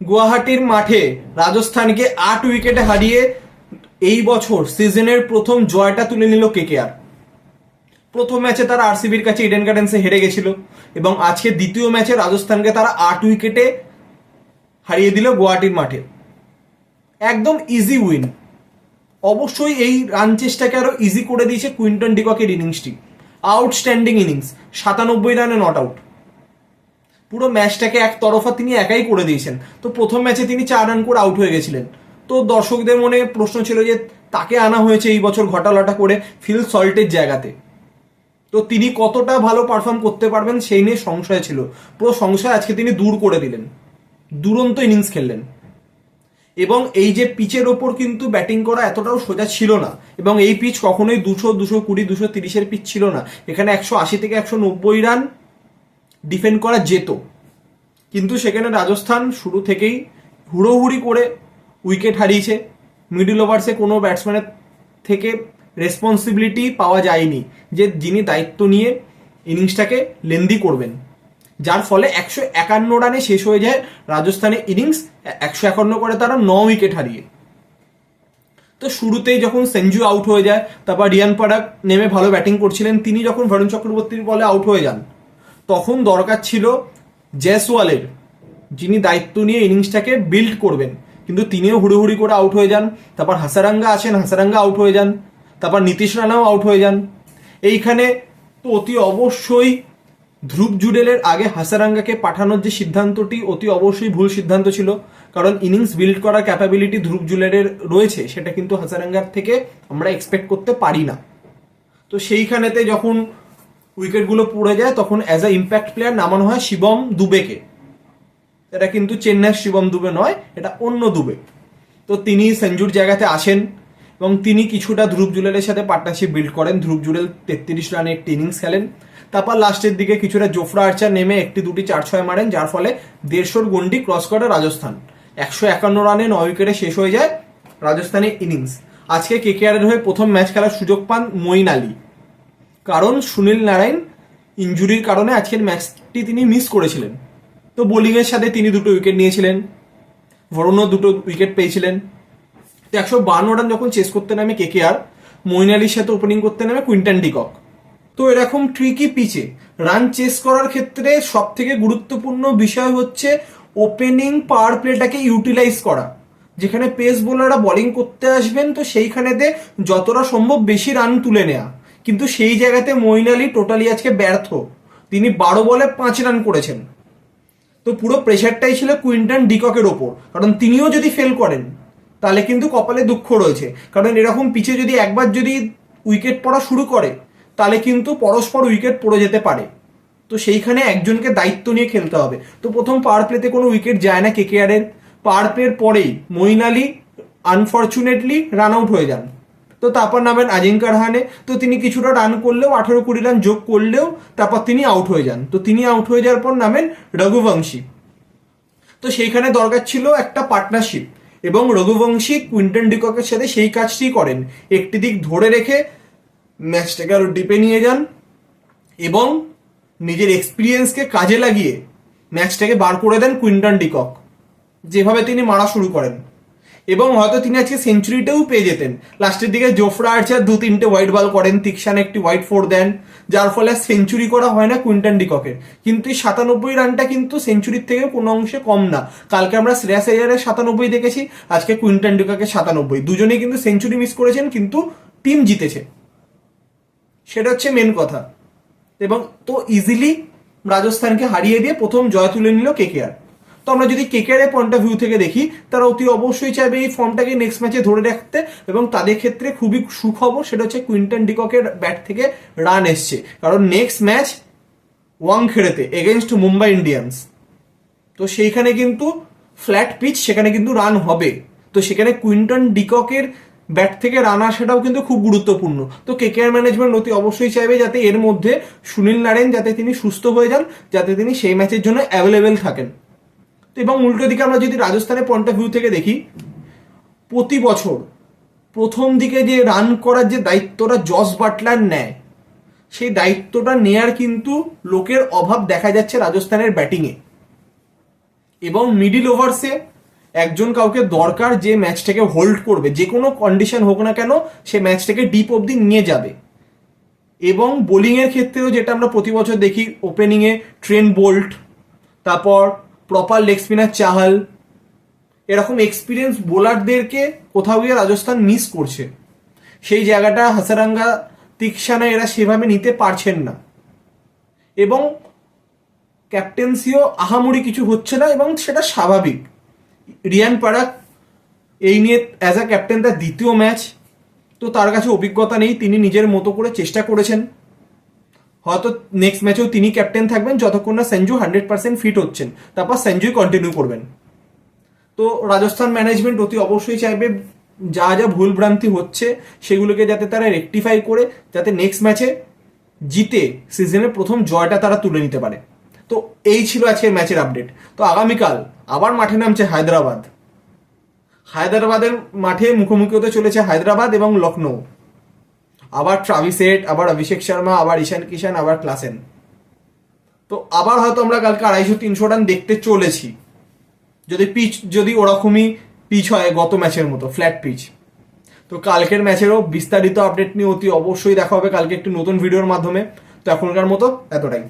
গুয়াহাটির মাঠে রাজস্থানকে 8 উইকেটে হারিয়ে এই বছর সিজনের প্রথম জয়টা তুলে নিল কেকেআর। প্রথম ম্যাচে তারা আরসিবির কাছে ইডেন গার্ডেন্সে হেরে গেছিল এবং আজকে দ্বিতীয় ম্যাচে রাজস্থানকে তারা 8 উইকেটে হারিয়ে দিল গুয়াহাটির মাঠে। একদম ইজি উইন। অবশ্যই এই রান চেষ্টাকে আরো ইজি করে দিয়েছে কুইন্টন ডিককের ইনিংসটি। আউটস্ট্যান্ডিং ইনিংস, 97 রানে নট আউট। পুরো ম্যাচটাকে একতরফা তিনি একাই করে দিয়েছেন। তো প্রথম ম্যাচে তিনি 4 রান করে আউট হয়ে গেছিলেন। তো দর্শকদের মনে প্রশ্ন ছিল যে তাকে আনা হয়েছে এই বছর ঘটালাটা করে ফিল সল্টের জায়গাতে, তো তিনি কতটা ভালো পারফর্ম করতে পারবেন সেই নিয়ে সংশয় ছিল। পুরো সংশয় আজকে তিনি দূর করে দিলেন, দুরন্ত ইনিংস খেললেন। এবং এই যে পিচের ওপর কিন্তু ব্যাটিং করা এতটাও সোজা ছিল না, এবং এই পিচ কখনোই 200, 220, 230-এর পিচ ছিল না। এখানে 180 থেকে 190 রান ডিফেন্ড করা যেত, কিন্তু সেখানে রাজস্থান শুরু থেকেই হুড়োহুড়ি করে উইকেট হারিয়েছে। মিডল ওভার্সে কোনো ব্যাটসম্যানের থেকে রেসপন্সিবিলিটি পাওয়া যায়নি যে যিনি দায়িত্ব নিয়ে ইনিংসটাকে লেন্দি করবেন, যার ফলে 151 রানে শেষ হয়ে যায় রাজস্থানের ইনিংস। 151 করে তারা 9 উইকেট হারিয়ে। তো শুরুতেই যখন সেঞ্জু আউট হয়ে যায়, তারপর রিয়ান পরাগ নেমে ভালো ব্যাটিং করছিলেন, তিনি যখন বরুণ চক্রবর্তীর বলে আউট হয়ে যান, তখন দরকার ছিল জয়সওয়ালের, যিনি দায়িত্ব নিয়ে ইনিংসটাকে বিল্ড করবেন, কিন্তু তিনিও হুড়োহুড়ি করে আউট হয়ে যান। তারপর হাসারাঙ্গা আছেন, হাসারাঙ্গা আউট হয়ে যান। তারপর নীতিশ রানাও আউট হয়ে যান। এইখানে তো অতি অবশ্যই ধ্রুব জুডেলের আগে হাসারাঙ্গাকে পাঠানোর যে সিদ্ধান্তটি অতি অবশ্যই ভুল সিদ্ধান্ত ছিল, কারণ ইনিংস বিল্ড করার ক্যাপাবিলিটি ধ্রুব জুডেলের রয়েছে, সেটা কিন্তু হাসারাঙ্গার থেকে আমরা এক্সপেক্ট করতে পারি না। তো সেইখানেতে যখন উইকেটগুলো পড়ে যায় তখন অ্যাজ আ ইম্প্যাক্ট প্লেয়ার নামানো হয় শিবম দুবেকে। এটা কিন্তু চেন্নাইয়ের শিবম দুবে নয়, এটা অন্য দুবে। তো তিনি সেঞ্জুর জায়গাতে আসেন এবং তিনি কিছুটা ধ্রুব জুডেলের সাথে পার্টনারশিপ বিল্ড করেন। ধ্রুব জুডেল 33 রানে একটি ইনিংস খেলেন। তারপর লাস্টের দিকে কিছুটা জোফরা আর্চার নেমে একটি দুটি 4-6 মারেন, যার ফলে 150-র গন্ডি ক্রস করে রাজস্থান। 151 রানে 9 উইকেটে শেষ হয়ে যায় রাজস্থানের ইনিংস। আজকে কেকেআরের হয়ে প্রথম ম্যাচ খেলার সুযোগ পান মঈন আলী, কারণ সুনীল নারায়ণ ইঞ্জুরির কারণে আজকের ম্যাচটি তিনি মিস করেছিলেন। তো বোলিংয়ের সাথে তিনি 2 উইকেট নিয়েছিলেন, বরুণও 2 উইকেট পেয়েছিলেন। তো 152 রান যখন চেস করতে নামে কেকেআর, মঈন আলীর সাথে ওপেনিং করতে নামে কুইন্টন ডিকক। তো এরকম ট্রিকি পিচে রান চেস করার ক্ষেত্রে সব থেকে গুরুত্বপূর্ণ বিষয় হচ্ছে ওপেনিং পাওয়ার প্লেটাকে ইউটিলাইজ করা। যেখানে পেস বোলাররা বোলিং করতে আসবেন, তো সেইখানেতে যতটা সম্ভব বেশি রান তুলে নেওয়া, কিন্তু সেই জায়গাতে মঈন আলী টোটালি আজকে ব্যর্থ। তিনি 12 বলে 5 রান করেছেন। তো পুরো প্রেশারটাই ছিল কুইন্টন ডিককের ওপর, কারণ তিনিও যদি ফেল করেন তাহলে কিন্তু কপালে দুঃখ রয়েছে। কারণ এরকম পিচে যদি একবার যদি উইকেট পড়া শুরু করে তাহলে কিন্তু পরস্পর উইকেট পড়ে যেতে পারে। তো সেইখানে একজনকে দায়িত্ব নিয়ে খেলতে হবে। তো প্রথম পাওয়ার প্লেতে কোনো উইকেট যায় না কেকেআরের। পাওয়ার প্লের পরেই Moeen Ali unfortunately run out হয়ে যান। তো তারপর নামেন আজিঙ্কা রাহানে। তো তিনি কিছুটা রান করলেও 18-20 রান যোগ করলেও তারপর তিনি আউট হয়ে যান। তো তিনি আউট হয়ে যাওয়ার পর নামেন রঘুবংশী। তো সেইখানে দরকার ছিল একটা পার্টনারশিপ, এবং রঘুবংশী কুইন্টন ডিককের সাথে সেই কাজটি করেন। একটি দিক ধরে রেখে ম্যাচটাকে আরো ডিপে নিয়ে যান এবং নিজের এক্সপিরিয়েন্সকে কাজে লাগিয়ে ম্যাচটাকে বার করে দেন কুইন্টন ডিকক, যেভাবে তিনি মারা শুরু করেন। এবং হয়তো তিনি আজকে সেঞ্চুরিটাও পেয়ে যেতেন। লাস্টের দিকে জোফরা আর্চার 2-3টে হোয়াইট বল করেন, তিকসান একটি হোয়াইট 4 দেন, যার ফলে সেঞ্চুরি করা হয় না কুইন্টন ডিককের। কিন্তু এই 97 রানটা কিন্তু সেঞ্চুরির থেকে কোনো অংশে কম না। কালকে আমরা শ্রেয়াস আইয়ারের 97 দেখেছি, আজকে কুইন্টন ডিককের 97। দুজনেই কিন্তু সেঞ্চুরি মিস করেছেন, কিন্তু টিম জিতেছে, সেটা হচ্ছে মেন কথা। এবং তো ইজিলি রাজস্থানকে হারিয়ে দিয়ে প্রথম জয় তুলে নিল কেকেআর। তো আমরা যদি কেকেআর এর পয়েন্ট অফ ভিউ থেকে দেখি, তারা অতি অবশ্যই চাইবে এই ফর্মটাকে নেক্সট ম্যাচে ধরে রাখতে, এবং তাদের ক্ষেত্রে খুবই সুখবর সেটা হচ্ছে কুইন্টন ডিককের ব্যাট থেকে রান এসছে। কারণ নেক্সট ম্যাচ ওয়াংখেড়েতে এগেনস্ট মুম্বাই ইন্ডিয়ান্স। তো সেইখানে কিন্তু ফ্ল্যাট পিচ, সেখানে কিন্তু রান হবে। তো সেখানে কুইন্টন ডিককের ব্যাট থেকে রান আসাটাও কিন্তু খুব গুরুত্বপূর্ণ। তো কেকেআর ম্যানেজমেন্ট অতি অবশ্যই চাইবে যাতে এর মধ্যে সুনীল নারায়ণ যাতে তিনি সুস্থ হয়ে যান, যাতে তিনি সেই ম্যাচের জন্য অ্যাভেলেবেল থাকেন। তো এবং উল্টো দিকে আমরা যদি রাজস্থানের পয়েন্ট অফ ভিউ থেকে দেখি, প্রতি বছর প্রথম দিকে যে রান করার যে দায়িত্বটা জস বাটলার নেয়, সেই দায়িত্বটা নেয়ার কিন্তু লোকের অভাব দেখা যাচ্ছে রাজস্থানের ব্যাটিংয়ে। এবং মিডিল ওভার্সে একজন কাউকে দরকার যে ম্যাচটাকে হোল্ড করবে, যে কোনো কন্ডিশন হোক না কেন সে ম্যাচটাকে ডিপ অবধি নিয়ে যাবে। এবং বোলিংয়ের ক্ষেত্রেও যেটা আমরা প্রতি বছর দেখি, ওপেনিংয়ে ট্রেন্ট বোল্ট, তারপর প্রপার লেগ স্পিনার চাহাল, এরকম এক্সপিরিয়েন্স বোলারদেরকে কোথাও গিয়ে রাজস্থান মিস করছে। সেই জায়গাটা হাসারাঙ্গা, তিক্সানা এরা সেভাবে নিতে পারছেন না। এবং ক্যাপ্টেন্সিও আহামরি কিছু হচ্ছে না, এবং সেটা স্বাভাবিক। রিয়ান পারাক এই নিয়ে অ্যাজ আ ক্যাপ্টেন তার দ্বিতীয় ম্যাচ, তো তার কাছে অভিজ্ঞতা নেই, তিনি নিজের মতো করে চেষ্টা করেছেন। হয়তো নেক্সট ম্যাচেও তিনি ক্যাপ্টেন থাকবেন যতক্ষণ না সঞ্জু 100% ফিট হচ্ছেন, তারপর সঞ্জুই কন্টিনিউ করবেন। তো রাজস্থান ম্যানেজমেন্ট অতি অবশ্যই চাইবে যা যা ভুলভ্রান্তি হচ্ছে সেগুলোকে যাতে তারা রেকটিফাই করে যাতে নেক্সট ম্যাচে জিতে সিজনের প্রথম জয়টা তারা তুলে নিতে পারে। তো এই ছিল আজকের ম্যাচের আপডেট। তো আগামীকাল আবার মাঠে নামছে হায়দ্রাবাদ। হায়দ্রাবাদের মাঠে মুখোমুখি হতে চলেছে হায়দ্রাবাদ এবং লখনৌ। আবার ট্রাভিস হেড, আবার অভিষেক শর্মা, আবার ঈশান কিষান, আবার ক্লাসেন। তো আবার হয়তো আমরা কালকে 250-300 রান দেখতে চলেছি, যদি ওরকমই পিচ হয় গত ম্যাচের মতো ফ্ল্যাট পিচ। তো কালকের ম্যাচেরও বিস্তারিত আপডেট নিয়ে অতি অবশ্যই দেখা হবে কালকে একটি নতুন ভিডিওর মাধ্যমে। তো এখনকার মতো এতটাই।